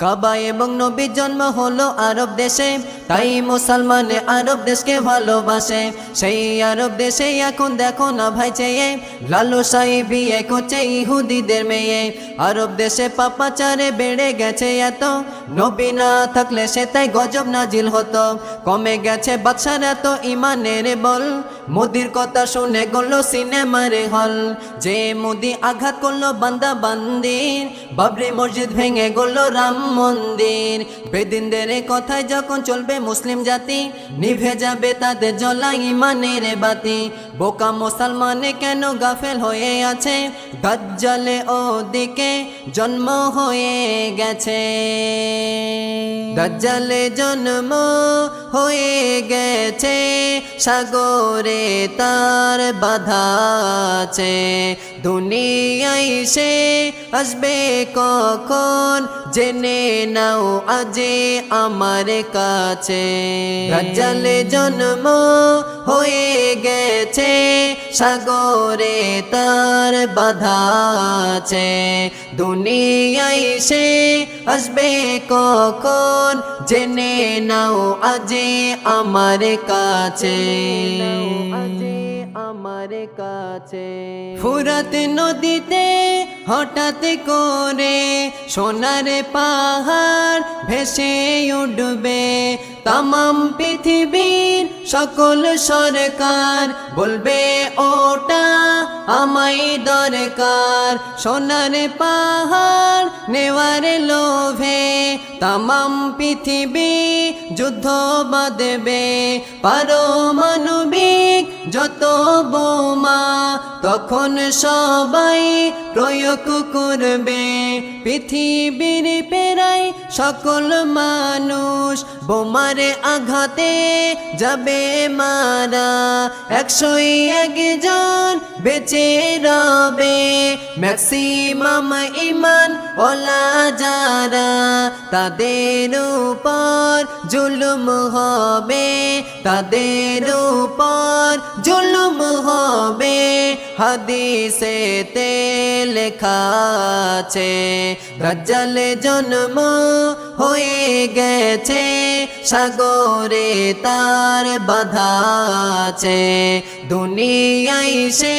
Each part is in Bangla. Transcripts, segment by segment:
কাবা এবং নবীর জন্ম হলো আরব দেশে, তাই মুসলমানে আরব দেশকে ভালোবাসে। সেই আরব দেশে এখন দেখো না ভাই চেয়ে লালসাই বিয়ে করছে ইহুদিদের মেয়ে। আরব দেশে পাপাচারে বেড়ে গেছে এত, নবী না থাকলে সে তাই গজব নাজিল হতো। কমে গেছে বাদশার এত ইমানের বল, মোদির কথা শুনে গেল সিনেমার হল। যে মোদি আঘাত করলো বান্দা বান্দির, বাবরি মসজিদ ভেঙে গেল রাম মন্দির। বেদিনদের কথায় যখন চলবে মুসলিম জাতি, নিভে যাবে তাদের জ্বলা ইমানের বাতি। বোকা মুসলমানে কেন গাফেল হয়ে আছে, দাজ্জালে ওদিকে জন্ম হয়ে গেছে। দাজ্জালে জন্ম হয়ে গেছে, সাগরে তার বাধা আছে। দুনিয়ায় সে আসবে কখন, জেনে নাও আজে আমার কাছে। দাজ্জালে জন্ম হয়ে গেছে, সাগরে তার বাধা আছে। দুনিয়ায় সে আসবে কখন, জেনে নাও আজে আমার কাছে। আমার কাছে ফুরাত নদীতে হঠাৎ করে সোনার পাহাড় ভেসে উঠবে। তামাম পৃথিবীর সকল সরকার বলবে ওটা আমায় দরকার। সোনার পাহাড় নেওয়ার লোভে তামাম পৃথিবী যুদ্ধ বাঁধবে। পারমাণবিক যত বোমা তখন সবাই প্রয়োগ করবে। পৃথিবীর প্রায় সকল মানুষ বোমার আঘাতে যাবে মারা। 101 জন বেঁচে রবে, ম্যাক্সিমাম ঈমান ওয়ালা যারা। তাদের উপর জুলুম হবে, তাদের উপর জুলুম হবে। হাদিসেতে লেখা আছে, দাজ্জালে জন্ম হয়ে গেছে, সাগরে তার বাধা আছে। দুনিয়ায় সে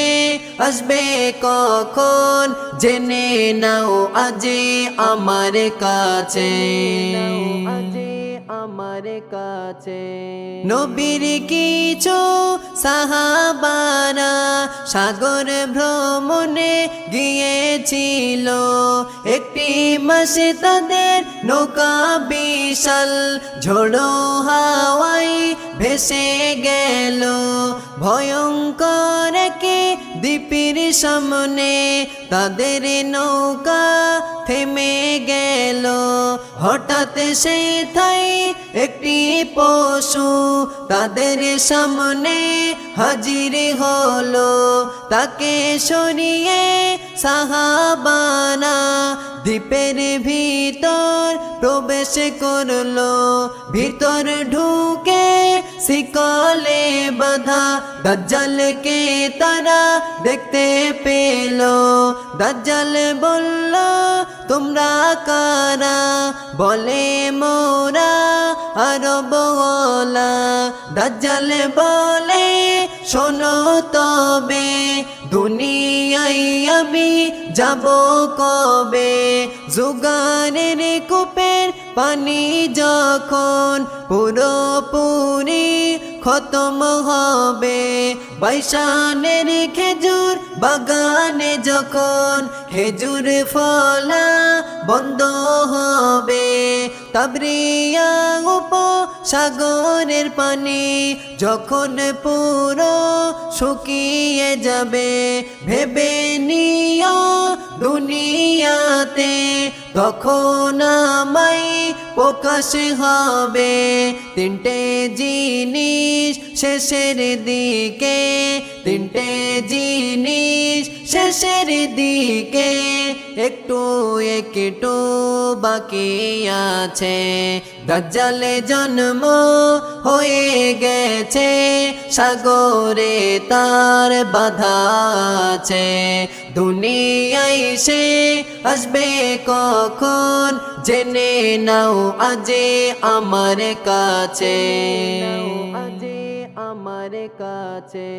আসবে কখন, জেনে নাও আজে আমার কাছে। আমার কাছে নবীর কিছু সাহাবারা সাগর ভ্রমণে গিয়েছিল। একটি মাসে তাদের নৌকা বিশাল ঝোড়ো হাওয়ায় ভেসে গেল। ভয়ঙ্কর কি দ্বীপের সামনে তাদের নৌকা থেমে গেল। হঠাৎ সেই থাই একটি পশু তাদের সামনে হাজির হলো। তাকে সরিয়ে সাহাবানা দ্বীপের ভিতর প্রবেশ করলো। ভিতর ঢুকে শিকলে বাঁধা দাজ্জালকে তারা দেখতে পেল। দাজ্জাল বলল, তোমরা কারা? বলে, মোরা আরবওয়ালা। দাজ্জাল বলে, শোনো তবে দুনিয়ায় আমি যাব কবে? জুগানের কূপের পানি যখন পুরোপুরি খতম হবে, বাইশানের খেজুর বাগানে যখন খেজুর ফলা বন্ধ হবে, তাবরিয়া উপসাগরের পানি যখন পুরো শুকিয়ে যাবে, ভেবে নিও দুনিয়াতে তখন আমায় প্রকাশ হবে। তিনটে জিনিস শেষের দিকে, তিনটে জিনিস শেষের দিকে একটু একটু বাকি আছে। দাজ্জালে জন্ম হয়ে গেছে, সাগরে তার বাধা আছে। দুনিয়ায় সে আসবে কখন, জেনে নাও আজে আমার কাছে, আমার কাছে।